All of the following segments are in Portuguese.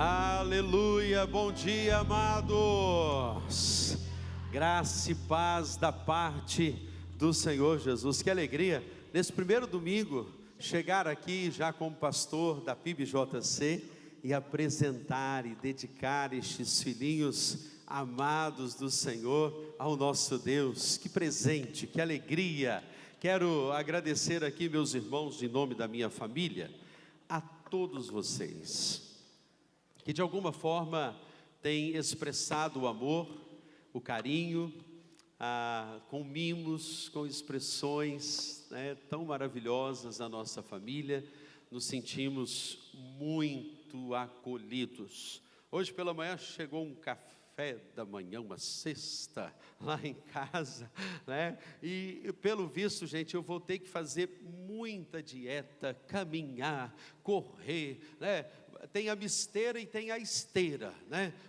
Aleluia, bom dia, amados. Graça e paz da parte do Senhor Jesus. Que alegria, nesse primeiro domingo, chegar aqui já como pastor da PIBJC e apresentar e dedicar estes filhinhos amados do Senhor ao nosso Deus. Que presente, que alegria. Quero agradecer aqui, meus irmãos, em nome da minha família, a todos vocês que de alguma forma têm expressado o amor, o carinho, com mimos, com expressões tão maravilhosas à nossa família. Nos sentimos muito acolhidos. Hoje pela manhã chegou um café da manhã, uma cesta lá em casa, E pelo visto, gente, eu vou ter que fazer muita dieta, caminhar, correr, Tem a misteira e tem a esteira,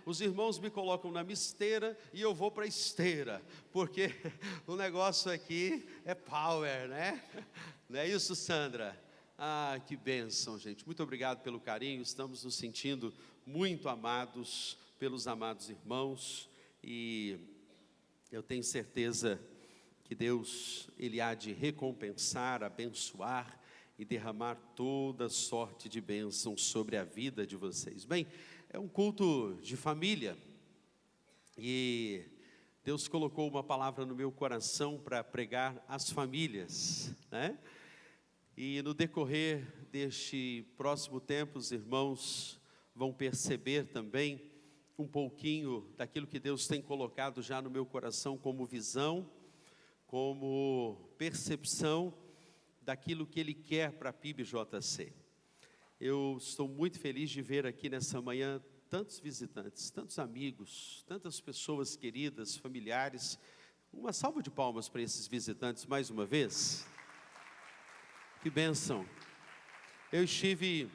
Os irmãos me colocam na misteira e eu vou para a esteira, porque o negócio aqui é power, Não é isso, Sandra? Que bênção, gente. Muito obrigado pelo carinho. Estamos nos sentindo muito amados pelos amados irmãos, e eu tenho certeza que Deus, Ele há de recompensar, abençoar e derramar toda sorte de bênçãos sobre a vida de vocês. Bem, é um culto de família, e Deus colocou uma palavra no meu coração para pregar às famílias, E no decorrer deste próximo tempo, os irmãos vão perceber também um pouquinho daquilo que Deus tem colocado já no meu coração como visão, como percepção daquilo que Ele quer para a PIBJC. Eu estou muito feliz de ver aqui nessa manhã tantos visitantes, tantos amigos, tantas pessoas queridas, familiares. Uma salva de palmas para esses visitantes mais uma vez. Que bênção. Eu estive,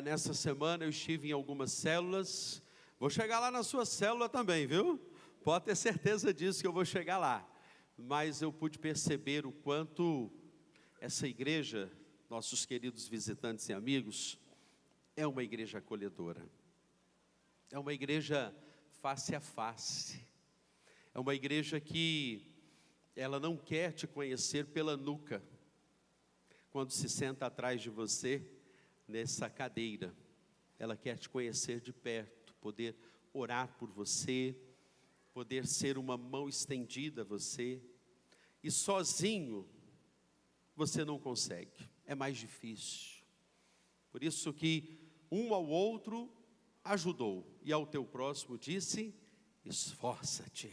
nessa semana, eu estive em algumas células. Vou chegar lá na sua célula também, viu? Pode ter certeza disso, que eu vou chegar lá. Mas eu pude perceber o quanto essa igreja, nossos queridos visitantes e amigos, é uma igreja acolhedora. É uma igreja face a face. É uma igreja que ela não quer te conhecer pela nuca. Quando se senta atrás de você, nessa cadeira, ela quer te conhecer de perto, poder orar por você, poder ser uma mão estendida a você. E sozinho, você não consegue, é mais difícil. Por isso que um ao outro ajudou, e ao teu próximo disse, esforça-te.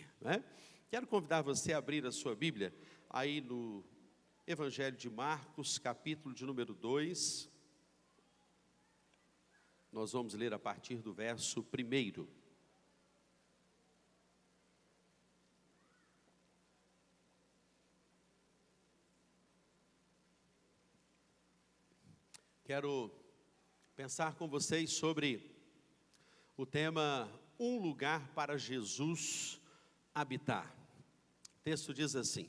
Quero convidar você a abrir a sua Bíblia, aí no Evangelho de Marcos, capítulo de número 2, nós vamos ler a partir do verso 1. Quero pensar com vocês sobre o tema, um lugar para Jesus habitar. O texto diz assim: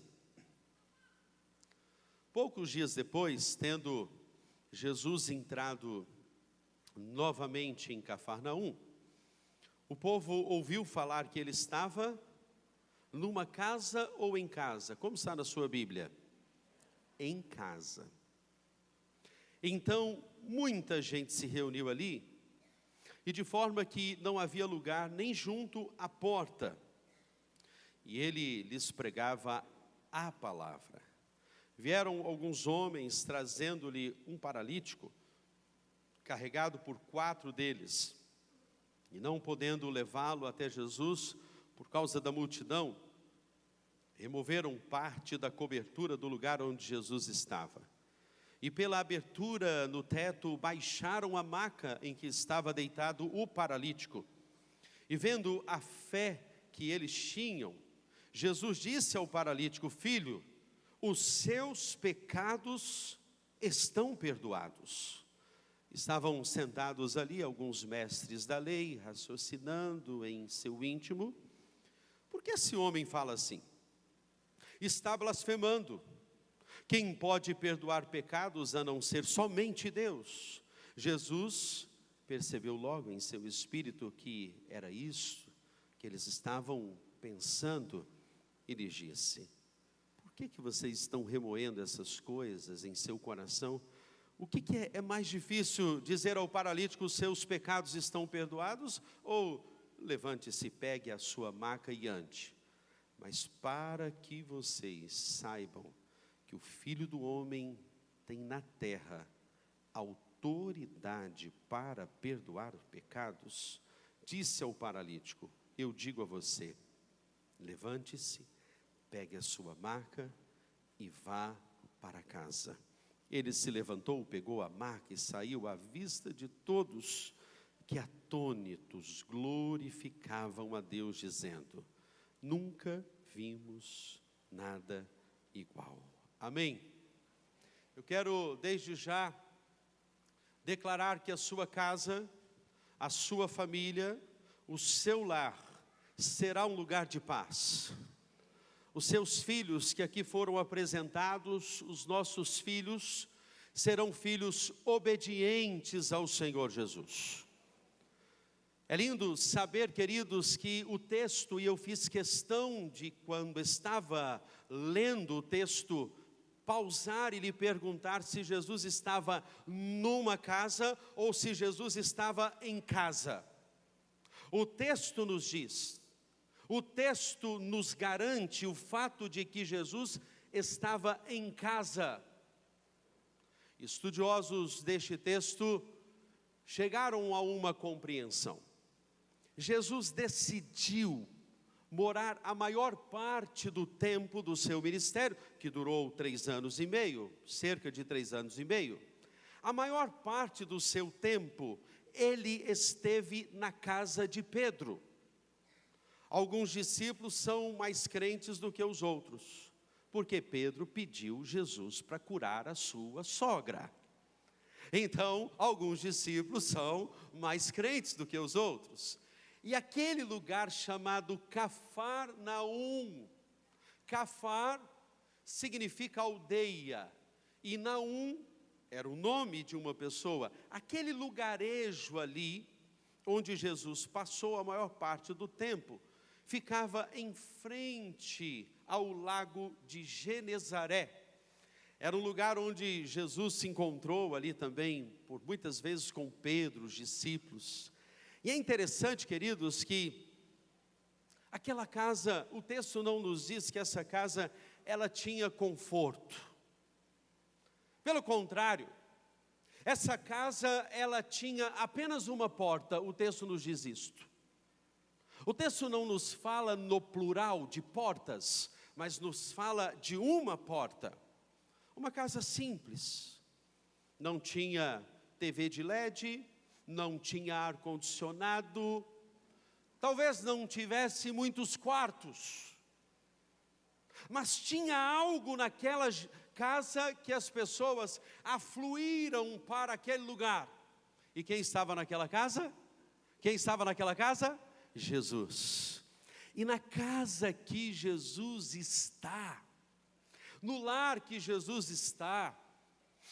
poucos dias depois, tendo Jesus entrado novamente em Cafarnaum, o povo ouviu falar que ele estava numa casa ou em casa. Como está na sua Bíblia? Em casa. Então, muita gente se reuniu ali, e de forma que não havia lugar nem junto à porta. E ele lhes pregava a palavra. Vieram alguns homens trazendo-lhe um paralítico, carregado por 4 deles. E não podendo levá-lo até Jesus, por causa da multidão, removeram parte da cobertura do lugar onde Jesus estava. E pela abertura no teto, baixaram a maca em que estava deitado o paralítico. E vendo a fé que eles tinham, Jesus disse ao paralítico: filho, os seus pecados estão perdoados. Estavam sentados ali alguns mestres da lei, raciocinando em seu íntimo: por que esse homem fala assim? Está blasfemando. Quem pode perdoar pecados a não ser somente Deus? Jesus percebeu logo em seu espírito que era isso que eles estavam pensando e lhes disse: por que vocês estão remoendo essas coisas em seu coração? O que é mais difícil, dizer ao paralítico: os seus pecados estão perdoados? Ou levante-se, pegue a sua maca e ande? Mas para que vocês saibam que o Filho do Homem tem na terra autoridade para perdoar pecados, disse ao paralítico: eu digo a você, levante-se, pegue a sua maca e vá para casa. Ele se levantou, pegou a maca e saiu à vista de todos, que atônitos glorificavam a Deus, dizendo: nunca vimos nada igual. Amém? Eu quero desde já declarar que a sua casa, a sua família, o seu lar será um lugar de paz. Os seus filhos que aqui foram apresentados, os nossos filhos, serão filhos obedientes ao Senhor Jesus. É lindo saber, queridos, que o texto, e eu fiz questão de, quando estava lendo o texto, pausar e lhe perguntar se Jesus estava numa casa ou se Jesus estava em casa. O texto nos diz, o texto nos garante o fato de que Jesus estava em casa. Estudiosos deste texto chegaram a uma compreensão. Jesus decidiu morar a maior parte do tempo do seu ministério, que durou 3 anos e meio, cerca de 3 anos e meio. A maior parte do seu tempo, ele esteve na casa de Pedro. Alguns discípulos são mais crentes do que os outros, porque Pedro pediu Jesus para curar a sua sogra. Então, alguns discípulos são mais crentes do que os outros. E aquele lugar chamado Cafarnaum, Cafar significa aldeia, e Naum era o nome de uma pessoa. Aquele lugarejo ali, onde Jesus passou a maior parte do tempo, ficava em frente ao lago de Genezaré. Era um lugar onde Jesus se encontrou ali também, por muitas vezes com Pedro, os discípulos. E é interessante, queridos, que aquela casa, o texto não nos diz que essa casa, ela tinha conforto. Pelo contrário, essa casa, ela tinha apenas uma porta, o texto nos diz isto. O texto não nos fala no plural de portas, mas nos fala de uma porta. Uma casa simples, não tinha TV de LED, não tinha ar-condicionado, talvez não tivesse muitos quartos, mas tinha algo naquela casa que as pessoas afluíram para aquele lugar. E quem estava naquela casa? Quem estava naquela casa? Jesus. E na casa que Jesus está, no lar que Jesus está,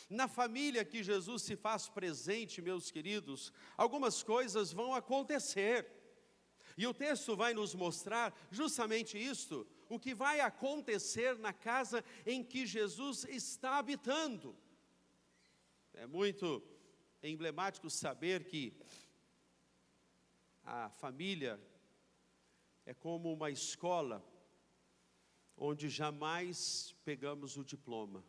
na família que Jesus se faz presente, meus queridos, algumas coisas vão acontecer. E o texto vai nos mostrar justamente isto, o que vai acontecer na casa em que Jesus está habitando. É muito emblemático saber que a família é como uma escola onde jamais pegamos o diploma.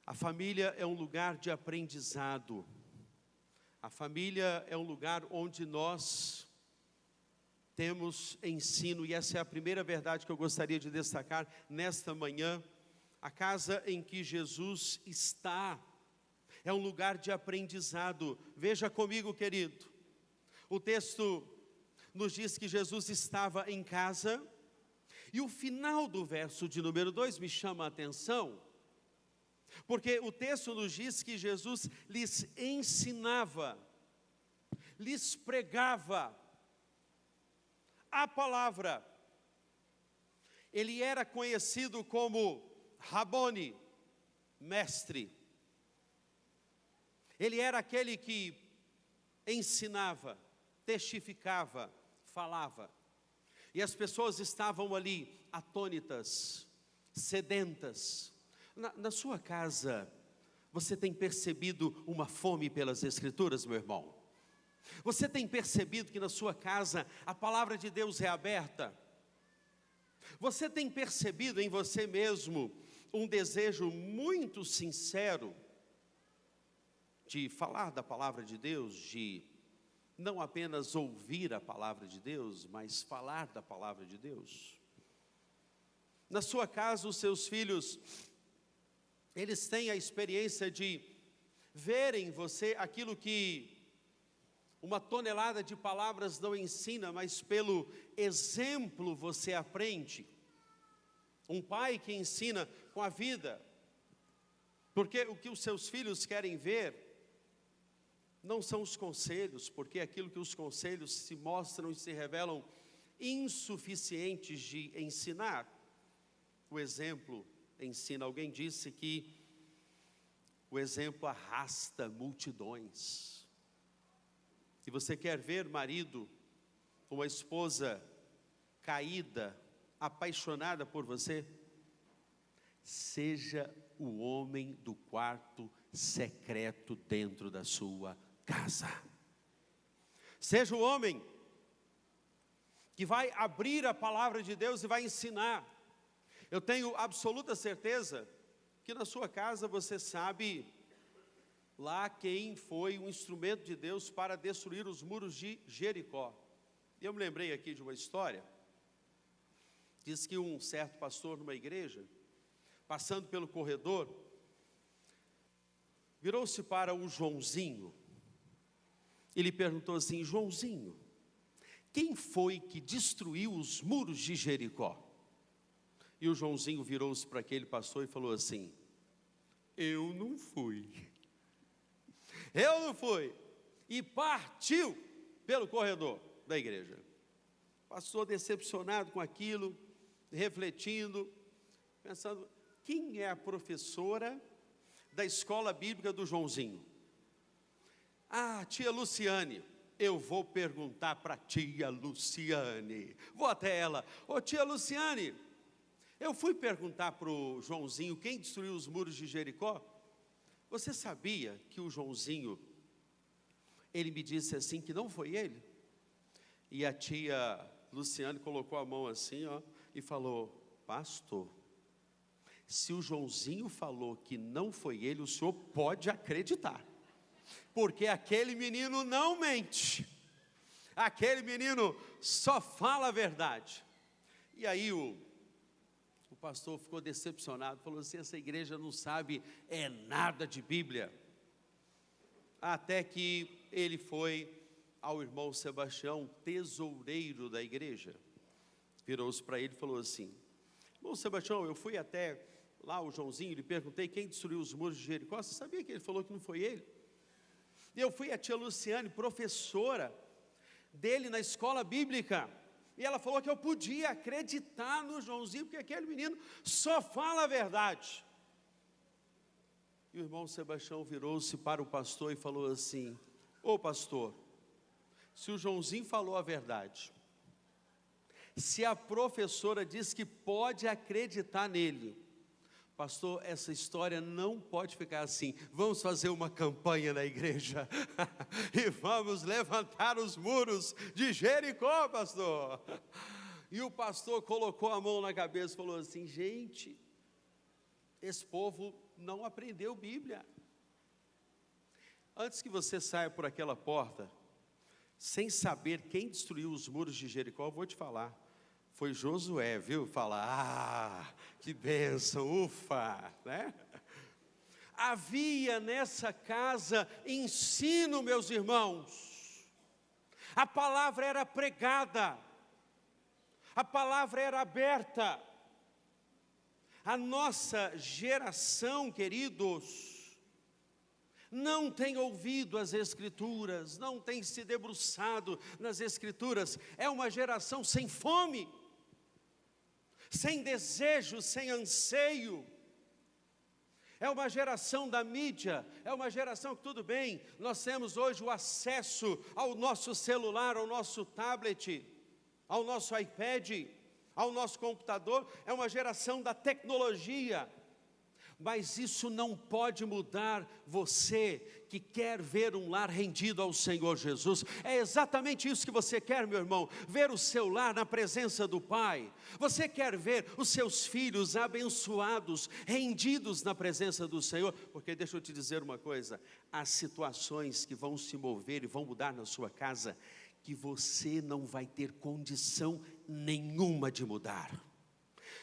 A família é um lugar de aprendizado. A família é um lugar onde nós temos ensino, e essa é a primeira verdade que eu gostaria de destacar nesta manhã. A casa em que Jesus está é um lugar de aprendizado. Veja comigo, querido, o texto nos diz que Jesus estava em casa, e o final do verso de número 2 me chama a atenção, porque o texto nos diz que Jesus lhes ensinava, lhes pregava a palavra. Ele era conhecido como Rabone, mestre. Ele era aquele que ensinava, testificava, falava. E as pessoas estavam ali atônitas, sedentas. Na sua casa, você tem percebido uma fome pelas Escrituras, meu irmão? Você tem percebido que na sua casa a palavra de Deus é aberta? Você tem percebido em você mesmo um desejo muito sincero de falar da palavra de Deus, de não apenas ouvir a palavra de Deus, mas falar da palavra de Deus? Na sua casa, os seus filhos, eles têm a experiência de ver em você aquilo que uma tonelada de palavras não ensina, mas pelo exemplo você aprende. Um pai que ensina com a vida, porque o que os seus filhos querem ver não são os conselhos, porque aquilo que os conselhos se mostram e se revelam insuficientes de ensinar. O exemplo ensina. Alguém disse que o exemplo arrasta multidões. Se você quer ver, marido, uma esposa caída, apaixonada por você, seja o homem do quarto secreto dentro da sua casa. Seja o homem que vai abrir a palavra de Deus e vai ensinar. Eu tenho absoluta certeza que na sua casa você sabe lá quem foi um instrumento de Deus para destruir os muros de Jericó. Eu me lembrei aqui de uma história. Diz que um certo pastor numa igreja, passando pelo corredor, virou-se para o Joãozinho. Ele perguntou assim: Joãozinho, quem foi que destruiu os muros de Jericó? E o Joãozinho virou-se para aquele pastor e falou assim: eu não fui. Eu não fui. E partiu pelo corredor da igreja. Pastor decepcionado com aquilo, refletindo, pensando: quem é a professora da escola bíblica do Joãozinho? Ah, tia Luciane. Eu vou perguntar para a tia Luciane. Vou até ela. Ô tia Luciane, eu fui perguntar para o Joãozinho quem destruiu os muros de Jericó. Você sabia que o Joãozinho, ele me disse assim que não foi ele? E a tia Luciane colocou a mão assim, ó, e falou: pastor, se o Joãozinho falou que não foi ele, o senhor pode acreditar, porque aquele menino não mente, aquele menino só fala a verdade. E aí o pastor ficou decepcionado, falou assim: essa igreja não sabe nada de Bíblia. Até que ele foi ao irmão Sebastião, tesoureiro da igreja, virou-se para ele e falou assim: irmão Sebastião, eu fui até lá o Joãozinho, lhe perguntei quem destruiu os muros de Jericó. Você sabia que ele falou que não foi ele? E eu fui a tia Luciane, professora dele na escola bíblica, e ela falou que eu podia acreditar no Joãozinho, porque aquele menino só fala a verdade. E o irmão Sebastião virou-se para o pastor e falou assim: ô pastor, se o Joãozinho falou a verdade, se a professora diz que pode acreditar nele, pastor, essa história não pode ficar assim. Vamos fazer uma campanha na igreja e vamos levantar os muros de Jericó, pastor. E o pastor colocou a mão na cabeça e falou assim: gente, esse povo não aprendeu Bíblia. Antes que você saia por aquela porta sem saber quem destruiu os muros de Jericó, eu vou te falar, foi Josué, viu? Fala: ah, que bênção, ufa, né? Havia nessa casa ensino, meus irmãos. A palavra era pregada, a palavra era aberta. A nossa geração, queridos, não tem ouvido as Escrituras, não tem se debruçado nas Escrituras. É uma geração sem fome, sem desejo, sem anseio. É uma geração da mídia, é uma geração que tudo bem, nós temos hoje o acesso ao nosso celular, ao nosso tablet, ao nosso iPad, ao nosso computador, é uma geração da tecnologia. Mas isso não pode mudar você que quer ver um lar rendido ao Senhor Jesus. É exatamente isso que você quer, meu irmão, ver o seu lar na presença do Pai. Você quer ver os seus filhos abençoados, rendidos na presença do Senhor. Porque deixa eu te dizer uma coisa, há situações que vão se mover e vão mudar na sua casa, que você não vai ter condição nenhuma de mudar.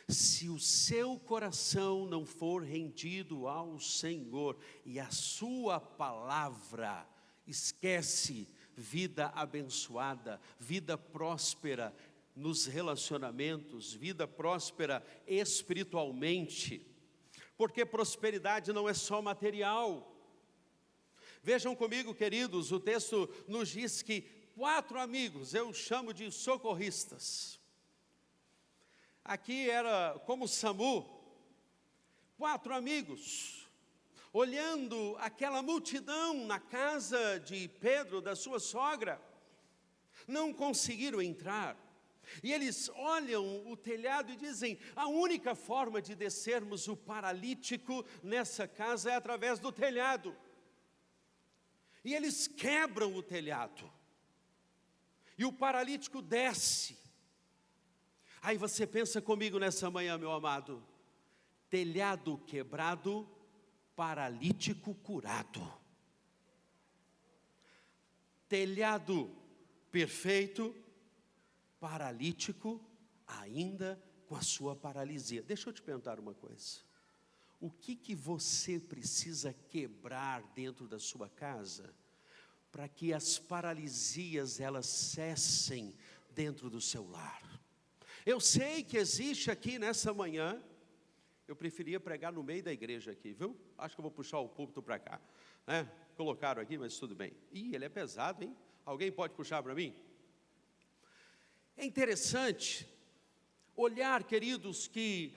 Se o seu coração não for rendido ao Senhor e a sua palavra, esquece, vida abençoada, vida próspera nos relacionamentos, vida próspera espiritualmente, porque prosperidade não é só material. Vejam comigo, queridos, o texto nos diz que 4 amigos, eu chamo de socorristas. Aqui era como SAMU, 4 amigos, olhando aquela multidão na casa de Pedro, da sua sogra, não conseguiram entrar. E eles olham o telhado e dizem, a única forma de descermos o paralítico nessa casa é através do telhado. E eles quebram o telhado, e o paralítico desce. Aí você pensa comigo nessa manhã, meu amado, telhado quebrado, paralítico curado. Telhado perfeito, paralítico ainda com a sua paralisia. Deixa eu te perguntar uma coisa. O que você precisa quebrar dentro da sua casa para que as paralisias elas cessem dentro do seu lar? Eu sei que existe aqui nessa manhã, eu preferia pregar no meio da igreja aqui, viu? Acho que eu vou puxar o púlpito para cá, né? Colocaram aqui, mas tudo bem. Ih, ele é pesado, hein? Alguém pode puxar para mim? É interessante olhar, queridos, que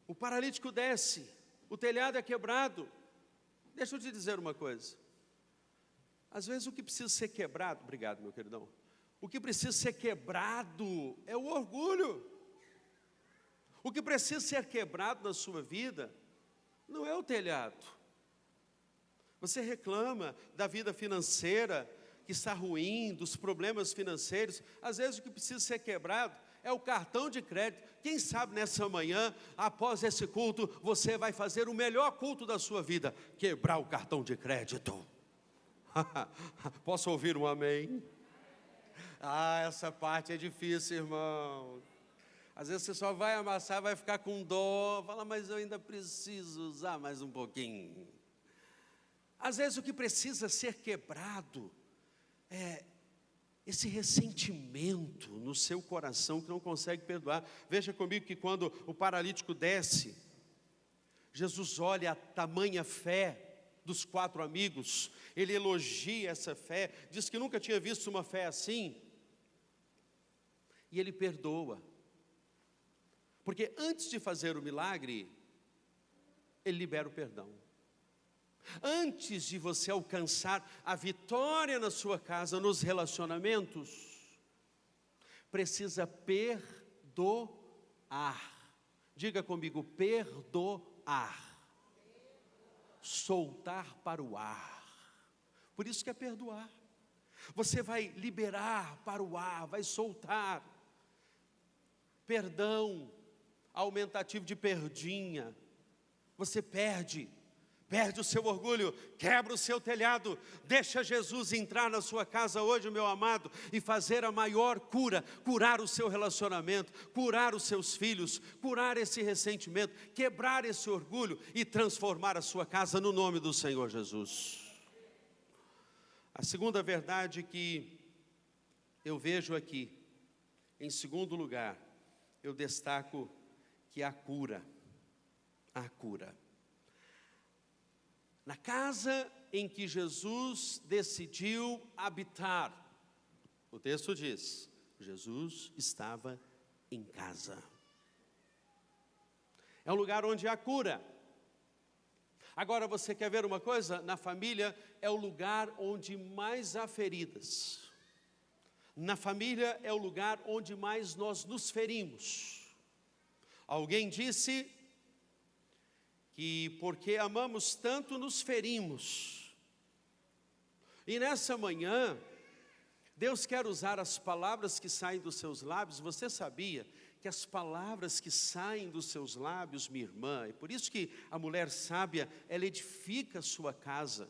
o paralítico desce, o telhado é quebrado. Deixa eu te dizer uma coisa. Às vezes o que precisa ser quebrado, obrigado meu queridão, o que precisa ser quebrado é o orgulho. O que precisa ser quebrado na sua vida não é o telhado. Você reclama da vida financeira que está ruim, dos problemas financeiros. Às vezes o que precisa ser quebrado é o cartão de crédito. Quem sabe nessa manhã, após esse culto, você vai fazer o melhor culto da sua vida, quebrar o cartão de crédito. Posso ouvir um amém? Ah, essa parte é difícil, irmão. Às vezes você só vai amassar, vai ficar com dó, fala, mas eu ainda preciso usar mais um pouquinho. Às vezes o que precisa ser quebrado é esse ressentimento no seu coração que não consegue perdoar. Veja comigo que quando o paralítico desce, Jesus olha a tamanha fé dos 4 amigos, ele elogia essa fé, diz que nunca tinha visto uma fé assim, e ele perdoa, porque antes de fazer o milagre, ele libera o perdão. Antes de você alcançar a vitória na sua casa, nos relacionamentos, precisa perdoar. Diga comigo, perdoar. Soltar para o ar. Por isso que é perdoar. Você vai liberar para o ar, vai soltar. Perdão, aumentativo de perdinha. Você perde o seu orgulho, quebra o seu telhado, deixa Jesus entrar na sua casa hoje, meu amado, e fazer a maior cura, curar o seu relacionamento, curar os seus filhos, curar esse ressentimento, quebrar esse orgulho e transformar a sua casa no nome do Senhor Jesus. A segunda verdade que eu vejo aqui, em segundo lugar, eu destaco que a cura. Na casa em que Jesus decidiu habitar, o texto diz, Jesus estava em casa. É um lugar onde há cura. Agora você quer ver uma coisa? Na família é o lugar onde mais há feridas. Na família é o lugar onde mais nós nos ferimos. Alguém disse que porque amamos tanto nos ferimos. E nessa manhã, Deus quer usar as palavras que saem dos seus lábios. Você sabia que as palavras que saem dos seus lábios, minha irmã, é por isso que a mulher sábia, ela edifica a sua casa.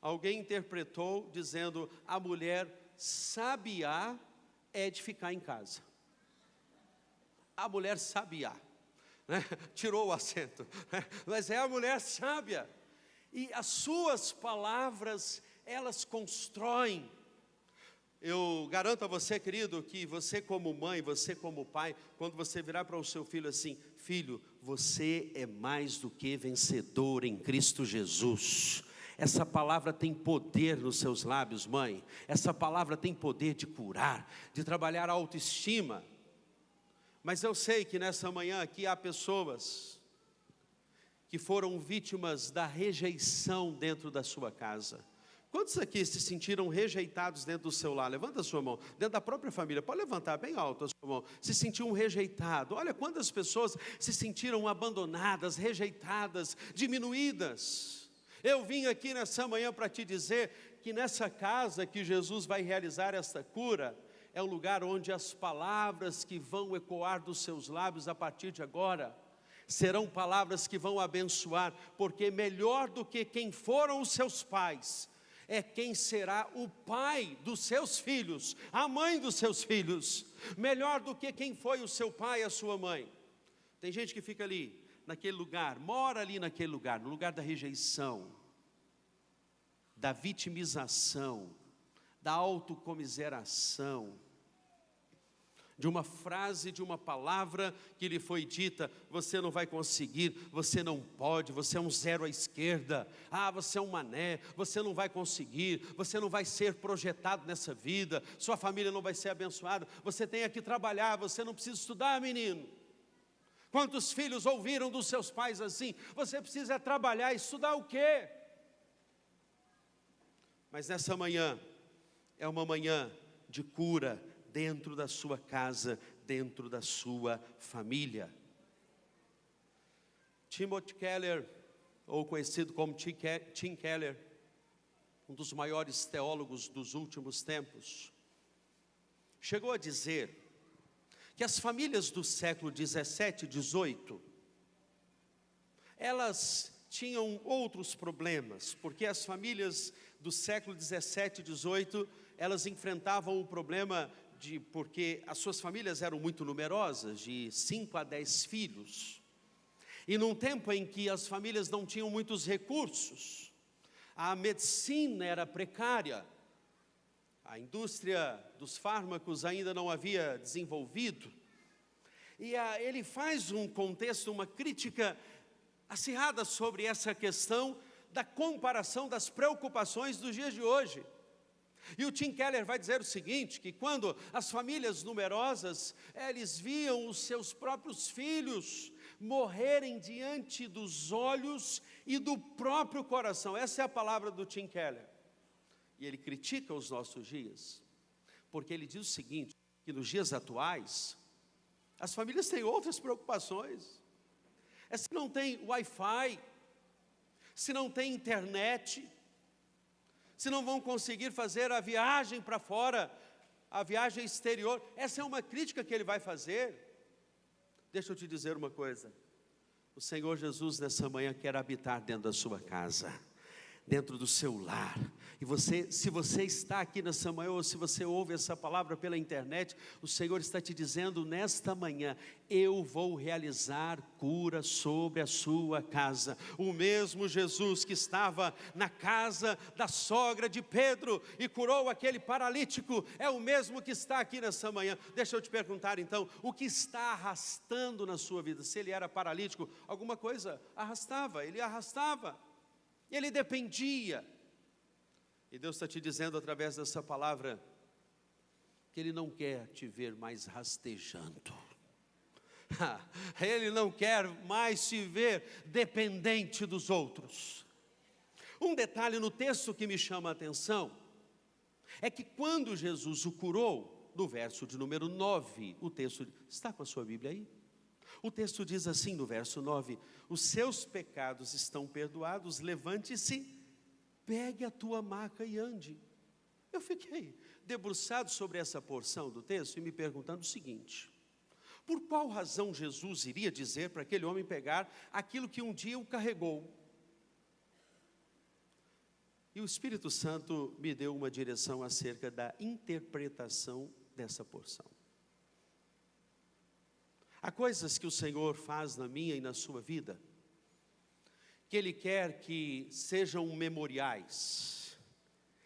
Alguém interpretou dizendo, a mulher sabiá é edificar em casa. A mulher sabiá, né? Tirou o acento, né? Mas é a mulher sábia. E as suas palavras, elas constroem. Eu garanto a você, querido, que você como mãe, você como pai, quando você virar para o seu filho assim, filho, você é mais do que vencedor em Cristo Jesus. Essa palavra tem poder nos seus lábios, mãe. Essa palavra tem poder de curar, de trabalhar a autoestima. Mas eu sei que nessa manhã aqui há pessoas que foram vítimas da rejeição dentro da sua casa. Quantos aqui se sentiram rejeitados dentro do seu lar? Levanta a sua mão. Dentro da própria família, pode levantar bem alto a sua mão. Se sentiu rejeitado. Olha quantas pessoas se sentiram abandonadas, rejeitadas, diminuídas. Eu vim aqui nessa manhã para te dizer que nessa casa que Jesus vai realizar esta cura, é o lugar onde as palavras que vão ecoar dos seus lábios a partir de agora, serão palavras que vão abençoar, porque melhor do que quem foram os seus pais, é quem será o pai dos seus filhos, a mãe dos seus filhos, melhor do que quem foi o seu pai e a sua mãe. Tem gente que fica ali, naquele lugar, mora ali naquele lugar, no lugar da rejeição, da vitimização, da autocomiseração, de uma frase, de uma palavra que lhe foi dita, você não vai conseguir, você não pode, você é um zero à esquerda, você é um mané, você não vai conseguir, você não vai ser projetado nessa vida, sua família não vai ser abençoada, você tem que trabalhar, você não precisa estudar, menino. Quantos filhos ouviram dos seus pais assim, você precisa trabalhar, estudar o quê? Mas nessa manhã, é uma manhã de cura, dentro da sua casa, dentro da sua família. Timothy Keller, ou conhecido como Tim Keller, um dos maiores teólogos dos últimos tempos, chegou a dizer que as famílias do século 17 e 18, elas tinham outros problemas, porque as famílias do século 17 e 18, elas enfrentavam o problema porque as suas famílias eram muito numerosas, de 5 a 10 filhos, e num tempo em que as famílias não tinham muitos recursos, a medicina era precária, a indústria dos fármacos ainda não havia desenvolvido, e ele faz um contexto, uma crítica acirrada sobre essa questão da comparação das preocupações dos dias de hoje. E o Tim Keller vai dizer o seguinte, que quando as famílias numerosas, eles viam os seus próprios filhos morrerem diante dos olhos e do próprio coração. Essa é a palavra do Tim Keller. E ele critica os nossos dias, porque ele diz o seguinte, que nos dias atuais, as famílias têm outras preocupações. Se não tem Wi-Fi, se não tem internet, se não vão conseguir fazer a viagem para fora, a viagem exterior. Essa é uma crítica que ele vai fazer. Deixa eu te dizer uma coisa, o Senhor Jesus nessa manhã quer habitar dentro da sua casa, dentro do seu lar. E você, se você está aqui nessa manhã, ou se você ouve essa palavra pela internet, o Senhor está te dizendo nesta manhã, eu vou realizar cura sobre a sua casa. O mesmo Jesus que estava na casa da sogra de Pedro e curou aquele paralítico, é o mesmo que está aqui nessa manhã. Deixa eu te perguntar então, o que está arrastando na sua vida? Se ele era paralítico, alguma coisa arrastava, ele dependia. E Deus está te dizendo através dessa palavra, que Ele não quer te ver mais rastejando, Ele não quer mais se ver dependente dos outros. Um detalhe no texto que me chama a atenção é que quando Jesus o curou, no verso de número 9, o texto, está com a sua Bíblia aí? O texto diz assim no verso 9: os seus pecados estão perdoados, levante-se, pegue a tua maca e ande. Eu fiquei debruçado sobre essa porção do texto e me perguntando o seguinte: por qual razão Jesus iria dizer para aquele homem pegar aquilo que um dia o carregou? E o Espírito Santo me deu uma direção acerca da interpretação dessa porção. Há coisas que o Senhor faz na minha e na sua vida, que Ele quer que sejam memoriais.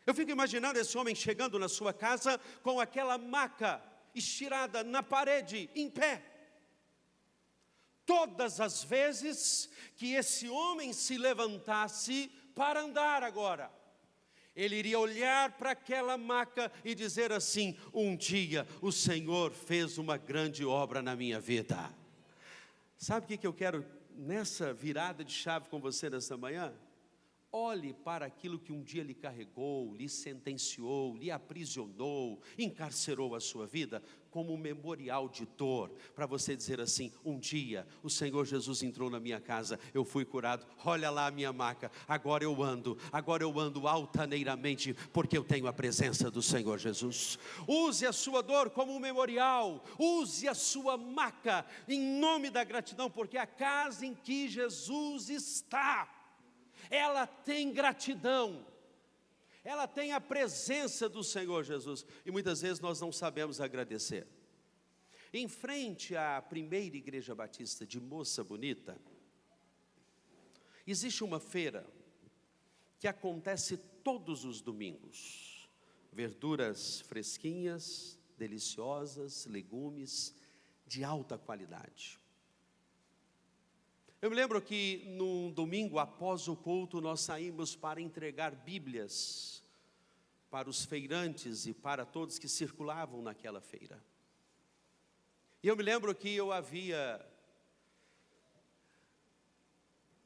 Eu fico imaginando esse homem chegando na sua casa com aquela maca estirada na parede, em pé. Todas as vezes que esse homem se levantasse para andar agora, ele iria olhar para aquela maca e dizer assim: um dia o Senhor fez uma grande obra na minha vida. Sabe o que eu quero nessa virada de chave com você nessa manhã? Olhe para aquilo que um dia lhe carregou, lhe sentenciou, lhe aprisionou, encarcerou a sua vida, como um memorial de dor, para você dizer assim: um dia o Senhor Jesus entrou na minha casa, eu fui curado, olha lá a minha maca, agora eu ando altaneiramente, porque eu tenho a presença do Senhor Jesus. Use a sua dor como um memorial, use a sua maca em nome da gratidão, porque a casa em que Jesus está, ela tem gratidão, ela tem a presença do Senhor Jesus, e muitas vezes nós não sabemos agradecer. Em frente à primeira igreja batista de Moça Bonita, existe uma feira que acontece todos os domingos. Verduras fresquinhas, deliciosas, legumes de alta qualidade. Eu me lembro que num domingo após o culto nós saímos para entregar Bíblias para os feirantes e para todos que circulavam naquela feira. E eu me lembro que eu havia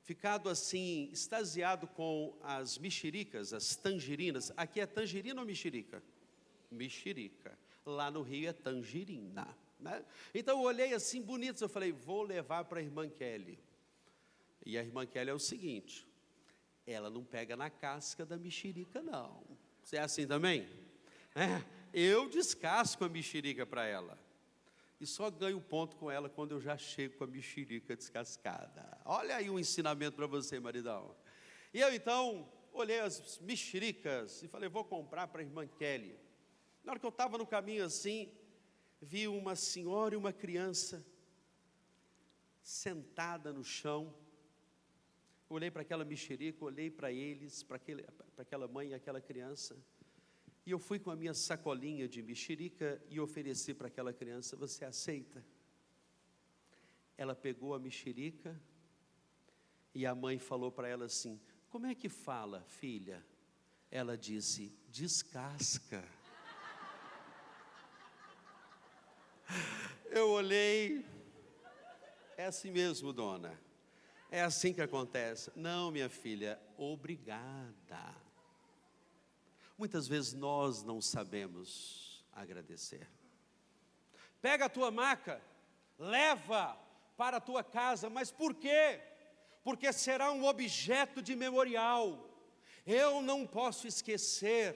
ficado assim, extasiado com as mexericas, as tangerinas. Aqui é tangerina ou mexerica? Mexerica. Lá no Rio é tangerina, né? Então eu olhei assim bonitos, eu falei: vou levar para a irmã Kelly. E a irmã Kelly é o seguinte: ela não pega na casca da mexerica não. Você é assim também? Eu descasco a mexerica para ela. E só ganho ponto com ela quando eu já chego com a mexerica descascada. Olha aí um ensinamento para você, maridão. E eu então olhei as mexericas e falei: vou comprar para a irmã Kelly. Na hora que eu estava no caminho assim, vi uma senhora e uma criança sentada no chão. Olhei para aquela mexerica, olhei para eles, para aquela mãe e aquela criança, e eu fui com a minha sacolinha de mexerica e ofereci para aquela criança: você aceita? Ela pegou a mexerica e a mãe falou para ela assim: como é que fala, filha? Ela disse: descasca. Eu olhei: é assim mesmo, dona. É assim que acontece. Não, minha filha, obrigada. Muitas vezes nós não sabemos agradecer. Pega a tua maca, leva para a tua casa. Mas por quê? Porque será um objeto de memorial. Eu não posso esquecer.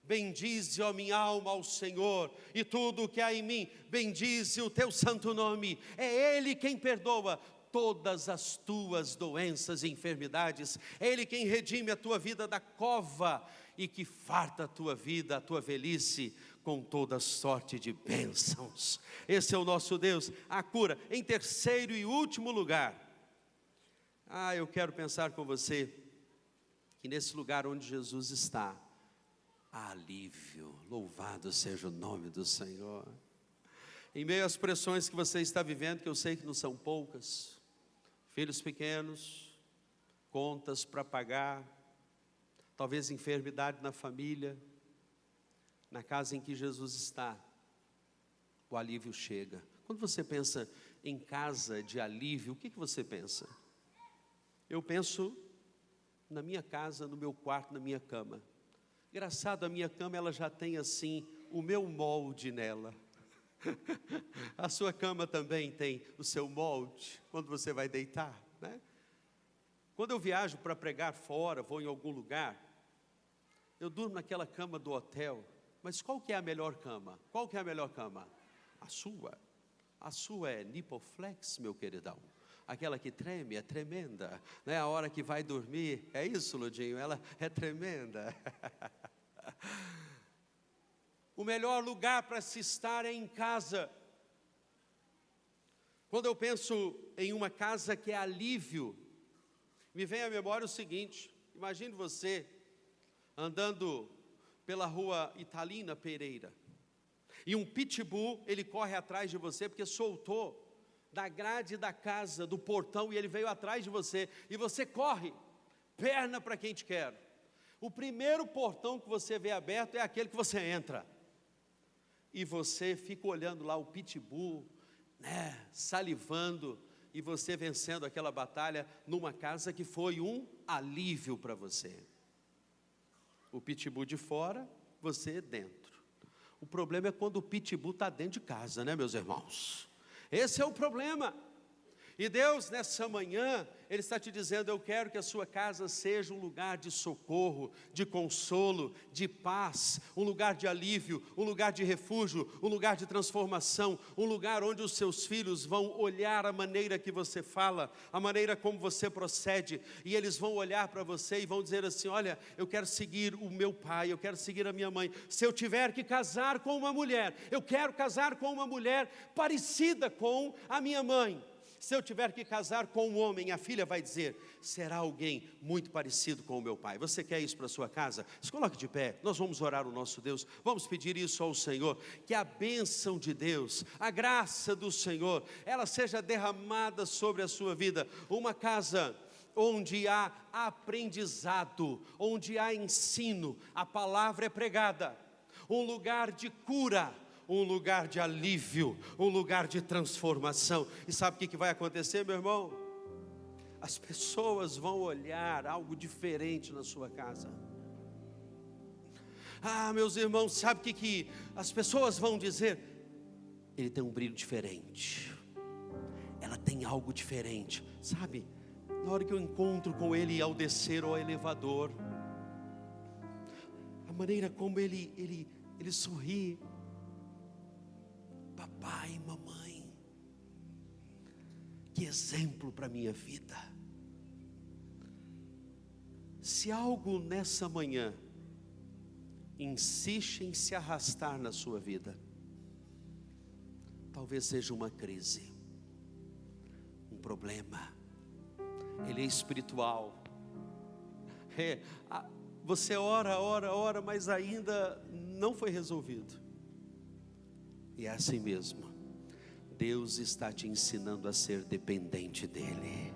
Bendize, ó minha alma, ao Senhor, e tudo o que há em mim, bendize o teu santo nome. É Ele quem perdoa todas as tuas doenças e enfermidades. É Ele quem redime a tua vida da cova e que farta a tua vida, a tua velhice, com toda sorte de bênçãos. Esse é o nosso Deus, a cura. Em terceiro e último lugar, eu quero pensar com você que nesse lugar onde Jesus está, há alívio. Louvado seja o nome do Senhor. Em meio às pressões que você está vivendo, que eu sei que não são poucas, filhos pequenos, contas para pagar, talvez enfermidade na família, na casa em que Jesus está, o alívio chega. Quando você pensa em casa de alívio, o que você pensa? Eu penso na minha casa, no meu quarto, na minha cama. Engraçado, a minha cama ela já tem assim o meu molde nela. A sua cama também tem o seu molde quando você vai deitar, né? Quando eu viajo para pregar fora, vou em algum lugar, eu durmo naquela cama do hotel. Mas qual que é a melhor cama? Qual que é a melhor cama? A sua. A sua é Nipoflex, meu queridão. Aquela que treme, é tremenda, né? A hora que vai dormir, é isso, Ludinho? Ela é tremenda. O melhor lugar para se estar é em casa. Quando eu penso em uma casa que é alívio, me vem à memória o seguinte: imagine você andando pela rua Italina Pereira, e um pitbull, ele corre atrás de você, porque soltou da grade da casa, do portão, e ele veio atrás de você, e você corre, perna para quem te quer. O primeiro portão que você vê aberto é aquele que você entra, e você fica olhando lá o pitbull, né, salivando, e você vencendo aquela batalha, numa casa que foi um alívio para você. O pitbull de fora, você dentro. O problema é quando o pitbull está dentro de casa, né, meus irmãos? Esse é o problema. E Deus, nessa manhã, Ele está te dizendo: eu quero que a sua casa seja um lugar de socorro, de consolo, de paz, um lugar de alívio, um lugar de refúgio, um lugar de transformação, um lugar onde os seus filhos vão olhar a maneira que você fala, a maneira como você procede, e eles vão olhar para você e vão dizer assim: olha, eu quero seguir o meu pai, eu quero seguir a minha mãe. Se eu tiver que casar com uma mulher, eu quero casar com uma mulher parecida com a minha mãe. Se eu tiver que casar com um homem, a filha vai dizer: será alguém muito parecido com o meu pai. Você quer isso para a sua casa? Se coloque de pé, nós vamos orar o nosso Deus, vamos pedir isso ao Senhor, que a bênção de Deus, a graça do Senhor, ela seja derramada sobre a sua vida. Uma casa onde há aprendizado, onde há ensino, a palavra é pregada, um lugar de cura, um lugar de alívio, um lugar de transformação. E sabe o que vai acontecer, meu irmão? As pessoas vão olhar algo diferente na sua casa. Ah, meus irmãos, sabe o que as pessoas vão dizer? Ele tem um brilho diferente, ela tem algo diferente. Sabe, na hora que eu encontro com ele ao descer ao elevador, a maneira como ele sorri, papai, mamãe, que exemplo para a minha vida. Se algo nessa manhã insiste em se arrastar na sua vida, talvez seja uma crise, um problema, ele é espiritual. Você ora, mas ainda não foi resolvido. E é assim mesmo, Deus está te ensinando a ser dependente dEle.